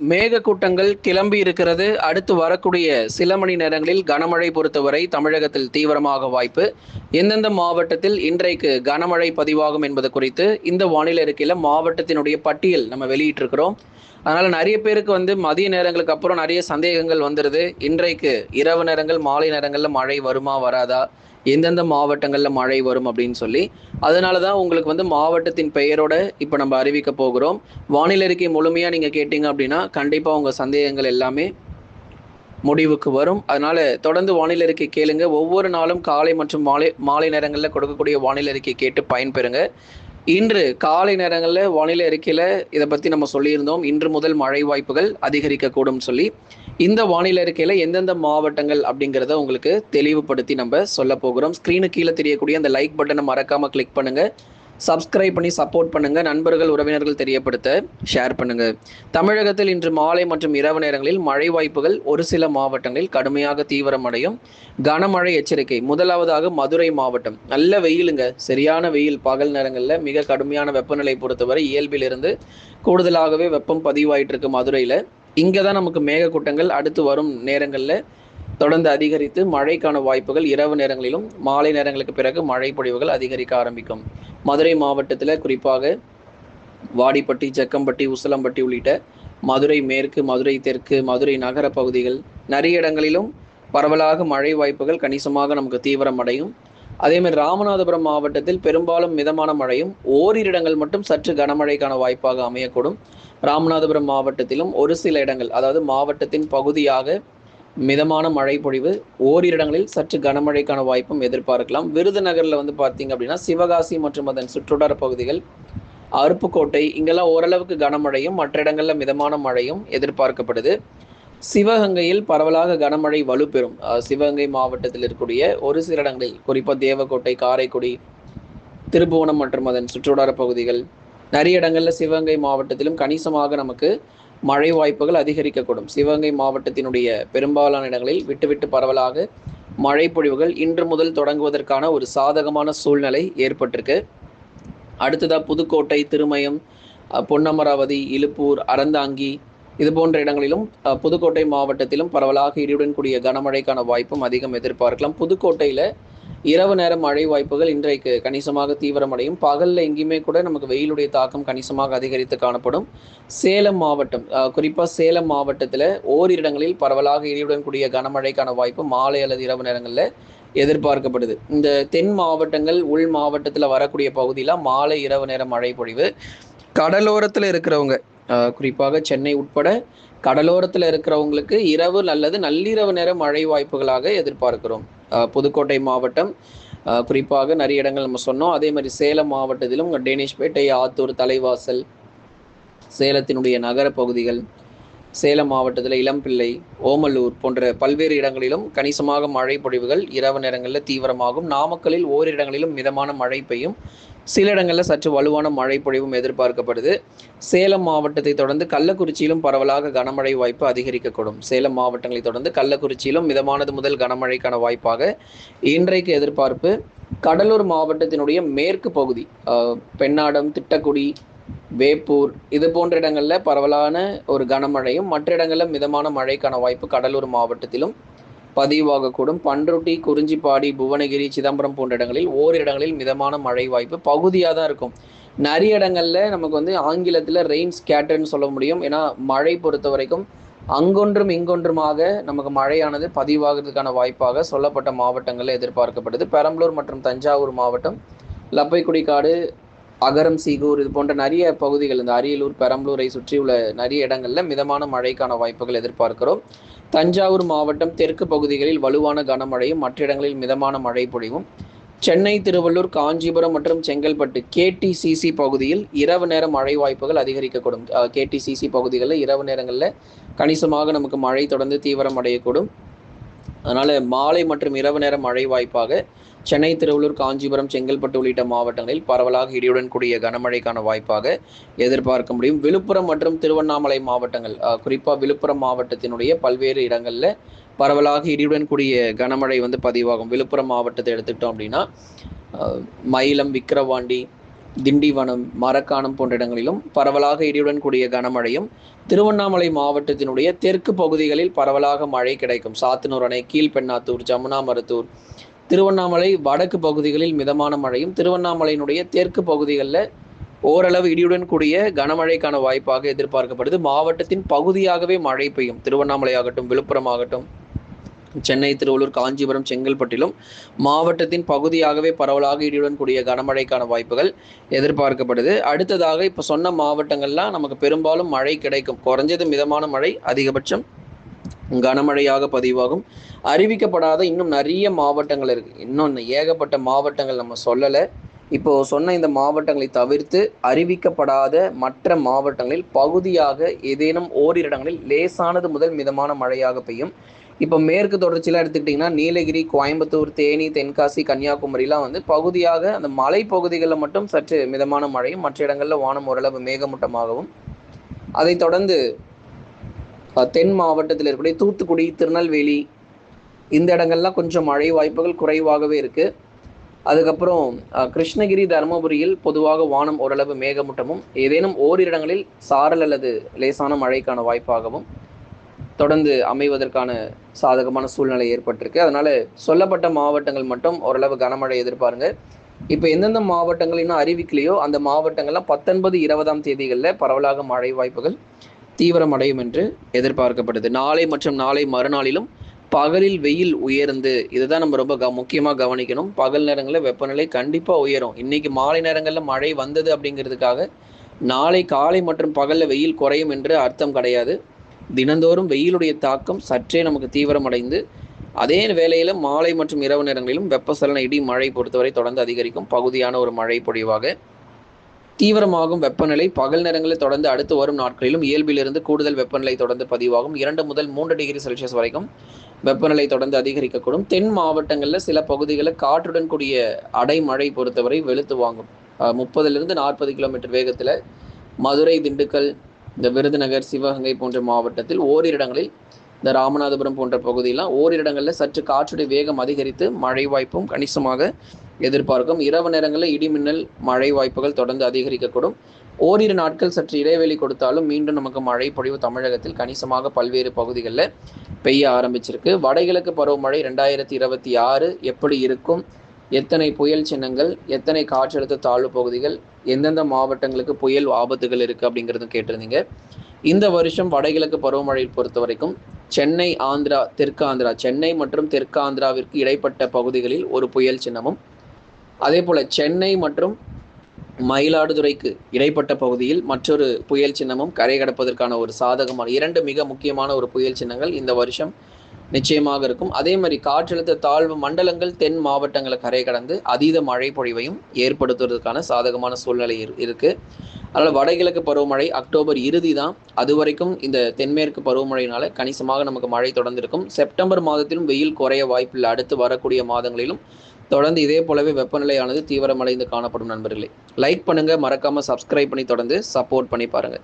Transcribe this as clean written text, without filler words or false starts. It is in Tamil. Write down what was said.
மேகக்கூட்டங்கள் கிளம்பி இருக்கிறது. அடுத்து வரக்கூடிய சில மணி நேரங்களில் கனமழை பொறுத்தவரை தமிழகத்தில் தீவிரமாக வாய்ப்பு. எந்தெந்த மாவட்டத்தில் இன்றைக்கு கனமழை பதிவாகும் என்பது குறித்து இந்த வானிலை அறிக்கையில மாவட்டத்தினுடைய பட்டியல் நம்ம வெளியிட்டிருக்கிறோம். அதனால நிறைய பேருக்கு மதிய நேரங்களுக்கு அப்புறம் நிறைய சந்தேகங்கள் வந்துருது. இன்றைக்கு இரவு நேரங்கள், மாலை நேரங்கள்ல மழை வருமா வராதா? எந்தெந்த மாவட்டங்கள்ல மழை வரும் அப்படின்னு சொல்லி. அதனால தான் உங்களுக்கு மாவட்டத்தின் பெயரோட இப்போ நம்ம அறிவிக்க போகிறோம். வானிலை அறிக்கை முழுமையா நீங்க கேட்டீங்க அப்படின்னா கண்டிப்பா உங்க சந்தேகங்கள் எல்லாமே முடிவுக்கு வரும். அதனால தொடர்ந்து வானிலை அறிக்கை கேளுங்க. ஒவ்வொரு நாளும் காலை மற்றும் மாலை மாலை நேரங்களில் கொடுக்கக்கூடிய வானிலை அறிக்கை கேட்டு பயன்பெறுங்க. இன்று காலை நேரங்களில் வானிலை அறிக்கையில் இதை பற்றி நம்ம சொல்லியிருந்தோம். இன்று முதல் மழை வாய்ப்புகள் அதிகரிக்கக்கூடும் சொல்லி. இந்த வானிலை அறிக்கையில் எந்தெந்த மாவட்டங்கள் அப்படிங்கிறத உங்களுக்கு தெளிவுபடுத்தி நம்ம சொல்ல போகிறோம். ஸ்க்ரீனுக்கு கீழே தெரியக்கூடிய அந்த லைக் பட்டனை மறக்காமல் கிளிக் பண்ணுங்கள். சப்ஸ்கிரைப் பண்ணி சப்போர்ட் பண்ணுங்கள். நண்பர்கள், உறவினர்கள் தெரியப்படுத்த ஷேர் பண்ணுங்கள். தமிழகத்தில் இன்று மாலை மற்றும் இரவு நேரங்களில் மழை வாய்ப்புகள் ஒரு சில மாவட்டங்களில் கடுமையாக தீவிரமடையும். கனமழை எச்சரிக்கை. முதலாவதாக மதுரை மாவட்டம். நல்ல வெயிலுங்க, சரியான வெயில். பகல் நேரங்களில் மிக கடுமையான வெப்பநிலை பொறுத்தவரை இயல்பிலிருந்து கூடுதலாகவே வெப்பம் பதிவாயிட்டு இருக்கு மதுரையில். இங்கே தான் நமக்கு மேகக்கூட்டங்கள் அடுத்து வரும் நேரங்களில் தொடர்ந்து அதிகரித்து மழைக்கான வாய்ப்புகள் இரவு நேரங்களிலும் மாலை நேரங்களுக்கு பிறகு மழை பொழிவுகள் அதிகரிக்க ஆரம்பிக்கும். மதுரை மாவட்டத்தில் குறிப்பாக வாடிப்பட்டி, ஜக்கம்பட்டி, உசிலம்பட்டி உள்ளிட்ட மதுரை மேற்கு, மதுரை தெற்கு, மதுரை நகர பகுதிகள் நிறைய இடங்களிலும் பரவலாக மழை வாய்ப்புகள் கணிசமாக நமக்கு தீவிரமடையும். அதேமாதிரி ராமநாதபுரம் மாவட்டத்தில் பெரும்பாலும் மிதமான மழையும் ஓரிரு இடங்கள் மட்டும் சற்று கனமழைக்கான வாய்ப்பாக அமையக்கூடும். ராமநாதபுரம் மாவட்டத்திலும் ஒரு சில இடங்கள், அதாவது மாவட்டத்தின் பகுதியாக மிதமான மழை பொழிவு, ஓரிரு இடங்களில் சற்று கனமழைக்கான வாய்ப்பும் எதிர்பார்க்கலாம். விருதுநகரில் பார்த்தீங்க அப்படின்னா சிவகாசி மற்றும் அதன் சுற்றுவட்டார பகுதிகள், அருப்புக்கோட்டை, இங்கெல்லாம் ஓரளவுக்கு கனமழையும் மற்ற இடங்களில் மிதமான மழையும் எதிர்பார்க்கப்படுது. சிவகங்கையில் பரவலாக கனமழை வலுப்பெறும். சிவகங்கை மாவட்டத்தில் இருக்கக்கூடிய ஒரு சில இடங்களில், குறிப்பாக தேவக்கோட்டை, காரைக்குடி, திருப்புவனம் மற்றும் அதன் சுற்றுவட்டார பகுதிகள், நிறைய இடங்களில் சிவகங்கை மாவட்டத்திலும் கணிசமாக நமக்கு மழை வாய்ப்புகள் அதிகரிக்கக்கூடும். சிவகங்கை மாவட்டத்தினுடைய பெரும்பாலான இடங்களில் விட்டு பரவலாக மழை பொழிவுகள் இன்று முதல் தொடங்குவதற்கான ஒரு சாதகமான சூழ்நிலை ஏற்பட்டிருக்கு. அடுத்ததாக புதுக்கோட்டை, திருமயம், பொன்னமராவதி, இலுப்பூர், அறந்தாங்கி இது போன்ற இடங்களிலும், புதுக்கோட்டை மாவட்டத்திலும் பரவலாக இடியுடன் கூடிய கனமழைக்கான வாய்ப்பும் அதிகம் எதிர்பார்க்கலாம். புதுக்கோட்டையில் இரவு நேர மழை வாய்ப்புகள் இன்றைக்கு கணிசமாக தீவிரமடையும். பகலில் எங்கேயுமே கூட நமக்கு வெயிலுடைய தாக்கம் கணிசமாக அதிகரித்து காணப்படும். சேலம் மாவட்டம், குறிப்பாக சேலம் மாவட்டத்தில் ஓரிரு இடங்களில் பரவலாக இடியுடன் கூடிய கனமழைக்கான வாய்ப்பு மாலை அல்லது இரவு நேரங்களில் எதிர்பார்க்கப்படுது. இந்த தென் மாவட்டங்கள், உள் மாவட்டத்தில் வரக்கூடிய பகுதியில் மாலை இரவு நேர மழை பொழிவு. கடலோரத்தில் இருக்கிறவங்க, குறிப்பாக சென்னை உட்பட கடலோரத்தில் இருக்கிறவங்களுக்கு இரவு அல்லது நள்ளிரவு நேர மழை வாய்ப்புகளாக எதிர்பார்க்கிறோம். புதுக்கோட்டை மாவட்டம் குறிப்பாக நிறைய இடங்கள் நம்ம சொன்னோம். அதே மாதிரி சேலம் மாவட்டத்திலும் டேனிஷ்பேட்டை, ஆத்தூர், தலைவாசல், சேலத்தினுடைய நகர பகுதிகள், சேலம் மாவட்டத்தில் இளம்பிள்ளை, ஓமலூர் போன்ற பல்வேறு இடங்களிலும் கணிசமாக மழை பொழிவுகள் இரவு நேரங்களில் தீவிரமாகும். நாமக்கலில் ஓரிரு இடங்களிலும் மிதமான மழை பெய்யும். சில இடங்களில் சற்று வலுவான மழை பொழிவும் எதிர்பார்க்கப்படுது. சேலம் மாவட்டத்தை தொடர்ந்து கள்ளக்குறிச்சியிலும் பரவலாக கனமழை வாய்ப்பு அதிகரிக்கக்கூடும். சேலம் மாவட்டங்களை தொடர்ந்து கள்ளக்குறிச்சியிலும் மிதமானது முதல் கனமழைக்கான வாய்ப்பாக இன்றைக்கு எதிர்பார்ப்பு. கடலூர் மாவட்டத்தினுடைய மேற்கு பகுதி, பெண்ணாடம், திட்டக்குடி, வேப்பூர் இது போன்ற இடங்களில் பரவலான ஒரு கனமழையும் மற்ற இடங்களில் மிதமான மழைக்கான வாய்ப்பு கடலூர் மாவட்டத்திலும் பதிவாகக்கூடும். பண்ருட்டி, குறிஞ்சிப்பாடி, புவனகிரி, சிதம்பரம் போன்ற இடங்களில் ஓரிரு இடங்களில் மிதமான மழை வாய்ப்பு பகுதியாக தான் இருக்கும். நிறைய இடங்களில் நமக்கு ஆங்கிலத்தில் ரெயின் ஸ்கேட்டர்ன்னு சொல்ல முடியும். ஏன்னா மழை பொறுத்த வரைக்கும் அங்கொன்றும் இங்கொன்றுமாக நமக்கு மழையானது பதிவாகிறதுக்கான வாய்ப்பாக சொல்லப்பட்ட மாவட்டங்களில் எதிர்பார்க்கப்படுது. பெரம்பலூர் மற்றும் தஞ்சாவூர் மாவட்டம், லப்பைக்குடிக்காடு, அகரம், சீகூர் இது போன்ற நிறைய பகுதிகள், இந்த அரியலூர், பெரம்பலூரை சுற்றியுள்ள நிறைய இடங்களில் மிதமான மழைக்கான வாய்ப்புகள் எதிர்பார்க்கிறோம். தஞ்சாவூர் மாவட்டம் தெற்கு பகுதிகளில் வலுவான கனமழையும் மற்ற இடங்களில் மிதமான மழை பொழிவும். சென்னை, திருவள்ளூர், காஞ்சிபுரம் மற்றும் செங்கல்பட்டு KTCC பகுதியில் இரவு நேர மழை வாய்ப்புகள் அதிகரிக்கக்கூடும். KTCC பகுதிகளில் இரவு நேரங்களில் கணிசமாக நமக்கு மழை தொடர்ந்து தீவிரம் அடையக்கூடும். அதனால் மாலை மற்றும் இரவு நேர மழை வாய்ப்பாக சென்னை, திருவள்ளூர், காஞ்சிபுரம், செங்கல்பட்டு உள்ளிட்ட மாவட்டங்களில் பரவலாக இடியுடன் கூடிய கனமழைக்கான வாய்ப்பாக எதிர்பார்க்க முடியும். விழுப்புரம் மற்றும் திருவண்ணாமலை மாவட்டங்கள், குறிப்பாக விழுப்புரம் மாவட்டத்தினுடைய பல்வேறு இடங்களில் பரவலாக இடியுடன் கூடிய கனமழை பதிவாகும். விழுப்புரம் மாவட்டத்தை எடுத்துக்கிட்டோம் அப்படின்னா மயிலம், விக்கிரவாண்டி, திண்டிவனம், மரக்காணம் போன்ற இடங்களிலும் பரவலாக இடியுடன் கூடிய கனமழையும், திருவண்ணாமலை மாவட்டத்தினுடைய தெற்கு பகுதிகளில் பரவலாக மழை கிடைக்கும். சாத்தனூர் அணை, கீழ்பெண்ணாத்தூர், ஜமுனா மருத்தூர், திருவண்ணாமலை வடக்கு பகுதிகளில் மிதமான மழையும், திருவண்ணாமலையினுடைய தெற்கு பகுதிகளில் ஓரளவு இடியுடன் கூடிய கனமழைக்கான வாய்ப்பாக எதிர்பார்க்கப்படுது. மாவட்டத்தின் பகுதியாகவே மழை பெய்யும். திருவண்ணாமலை ஆகட்டும், விழுப்புரம் ஆகட்டும், சென்னை, திருவள்ளூர், காஞ்சிபுரம், செங்கல்பட்டிலும் மாவட்டத்தின் பகுதியாகவே பரவலாக இடியுடன் கூடிய கனமழைக்கான வாய்ப்புகள் எதிர்பார்க்கப்படுது. அடுத்ததாக இப்போ சொன்ன மாவட்டங்கள்லாம் நமக்கு பெரும்பாலும் மழை கிடைக்கும். குறைஞ்சது மிதமான மழை, அதிகபட்சம் கனமழையாக பதிவாகும். அறிவிக்கப்படாத இன்னும் நிறைய மாவட்டங்கள் இருக்கு. இன்னும் ஏகப்பட்ட மாவட்டங்கள் நம்ம சொல்லலை. இப்போ சொன்ன இந்த மாவட்டங்களை தவிர்த்து அறிவிக்கப்படாத மற்ற மாவட்டங்களில் பகுதியாக ஏதேனும் ஓரிரு இடங்களில் லேசானது முதல் மிதமான மழையாக பெய்யும். இப்போ மேற்கு தொடர்ச்சியெல்லாம் எடுத்துக்கிட்டிங்கன்னா நீலகிரி, கோயம்புத்தூர், தேனி, தென்காசி, கன்னியாகுமரிலாம் வந்து பகுதியாக அந்த மலை பகுதிகளில் மட்டும் சற்று மிதமான மழையும், மற்ற இடங்களில் வானம் ஓரளவு மேகமூட்டமாகவும், அதைத் தொடர்ந்து தென் மாவட்டத்தில் இருக்கக்கூடிய தூத்துக்குடி, திருநெல்வேலி இந்த இடங்கள்லாம் கொஞ்சம் மழை வாய்ப்புகள் குறைவாகவே இருக்குது. அதுக்கப்புறம் கிருஷ்ணகிரி, தருமபுரியில் பொதுவாக வானம் ஓரளவு மேகமூட்டமும், ஏதேனும் ஓரிரு இடங்களில் சாரல் அல்லது லேசான மழைக்கான வாய்ப்பாகவும் தொடர்ந்து அமைவதற்கான சாதகமான சூழ்நிலை ஏற்பட்டிருக்கு. அதனால சொல்லப்பட்ட மாவட்டங்கள் மட்டும் ஓரளவு கனமழை எதிர்பாருங்க. இப்போ எந்தெந்த மாவட்டங்கள் இன்னும் அறிவிக்கலையோ அந்த மாவட்டங்கள்லாம் 19, 20ஆம் தேதிகளில் பரவலாக மழை வாய்ப்புகள் தீவிரமடையும் என்று எதிர்பார்க்கப்படுது. நாளை மற்றும் நாளை மறுநாளிலும் பகலில் வெயில் உயர்ந்து, இதுதான் நம்ம ரொம்ப முக்கியமாக கவனிக்கணும். பகல் நேரங்களில் வெப்பநிலை கண்டிப்பாக உயரும். இன்னைக்கு மாலை நேரங்களில் மழை வந்தது அப்படிங்கிறதுக்காக நாளை காலை மற்றும் பகலில் வெயில் குறையும் என்று அர்த்தம் கிடையாது. தினந்தோறும் வெயிலுடைய தாக்கம் சற்றே நமக்கு தீவிரமடைந்து, அதே வேளையில் மாலை மற்றும் இரவு நேரங்களிலும் வெப்பசலன இடி மழை பொறுத்தவரை தொடர்ந்து அதிகரிக்கும். பகுதியான ஒரு மழை பொழிவாக தீவிரமாகும் வெப்பநிலை பகல் நேரங்களில் தொடர்ந்து அடுத்து வரும் நாட்களிலும் இயல்பிலிருந்து கூடுதல் வெப்பநிலை தொடர்ந்து பதிவாகும். 2 முதல் 3 டிகிரி செல்சியஸ் வரைக்கும் வெப்பநிலை தொடர்ந்து அதிகரிக்கக்கூடும். தென் மாவட்டங்களில் சில பகுதிகளில் காற்றுடன் கூடிய அடைமழை பொறுத்தவரை வெளுத்து வாங்கும். 30லிருந்து 40 கிலோமீட்டர் வேகத்தில் மதுரை, திண்டுக்கல், இந்த விருதுநகர், சிவகங்கை போன்ற மாவட்டத்தில் ஓரிரு இடங்களில், இந்த ராமநாதபுரம் போன்ற பகுதியெல்லாம் ஓரிரு இடங்களில் சற்று காற்றுடைய வேகம் அதிகரித்து மழை வாய்ப்பும் கணிசமாக எதிர்பார்க்கும். இரவு நேரங்களில் இடிமின்னல் மழை வாய்ப்புகள் தொடர்ந்து அதிகரிக்கக்கூடும். ஓரிரு நாட்கள் சற்று இடைவெளி கொடுத்தாலும் மீண்டும் நமக்கு மழை பொழிவு தமிழகத்தில் கணிசமாக பல்வேறு பகுதிகளில் பெய்ய ஆரம்பிச்சிருக்கு. வடகிழக்கு பருவமழை 2026 எப்படி இருக்கும், எத்தனை புயல் சின்னங்கள், எத்தனை காற்றழுத்த தாழ்வு பகுதிகள், எந்தெந்த மாவட்டங்களுக்கு புயல் ஆபத்துகள் இருக்குது அப்படிங்கிறதும் கேட்டிருந்தீங்க. இந்த வருஷம் வடகிழக்கு பருவமழையை பொறுத்த வரைக்கும் சென்னை, ஆந்திரா, தெற்கு ஆந்திரா, சென்னை மற்றும் தெற்கு ஆந்திராவிற்கு இடைப்பட்ட பகுதிகளில் ஒரு புயல் சின்னமும், அதே போல் சென்னை மற்றும் மயிலாடுதுறைக்கு இடைப்பட்ட பகுதியில் மற்றொரு புயல் சின்னமும் கரை கடப்பதற்கான ஒரு சாதகமான 2 மிக முக்கியமான ஒரு புயல் சின்னங்கள் இந்த வருஷம் நிச்சயமாக இருக்கும். அதே மாதிரி காற்றழுத்த தாழ்வு மண்டலங்கள் தென் மாவட்டங்களை கரை கடந்து அதீத மழை பொழிவையும் ஏற்படுத்துவதற்கான சாதகமான சூழ்நிலை இருக்குது. அதனால் வடகிழக்கு பருவமழை அக்டோபர் இறுதி தான். அது வரைக்கும் இந்த தென்மேற்கு பருவமழையினால கணிசமாக நமக்கு மழை தொடர்ந்து இருக்கும். செப்டம்பர் மாதத்திலும் வெயில் குறைய வாய்ப்பில்லை. அடுத்து வரக்கூடிய மாதங்களிலும் தொடர்ந்து இதே போலவே வெப்பநிலையானது தீவிரமடைந்து காணப்படும். நண்பர்களே, லைக் பண்ணுங்க, மறக்காம சப்ஸ்கிரைப் பண்ணி தொடர்ந்து சப்போர்ட் பண்ணி பாருங்க.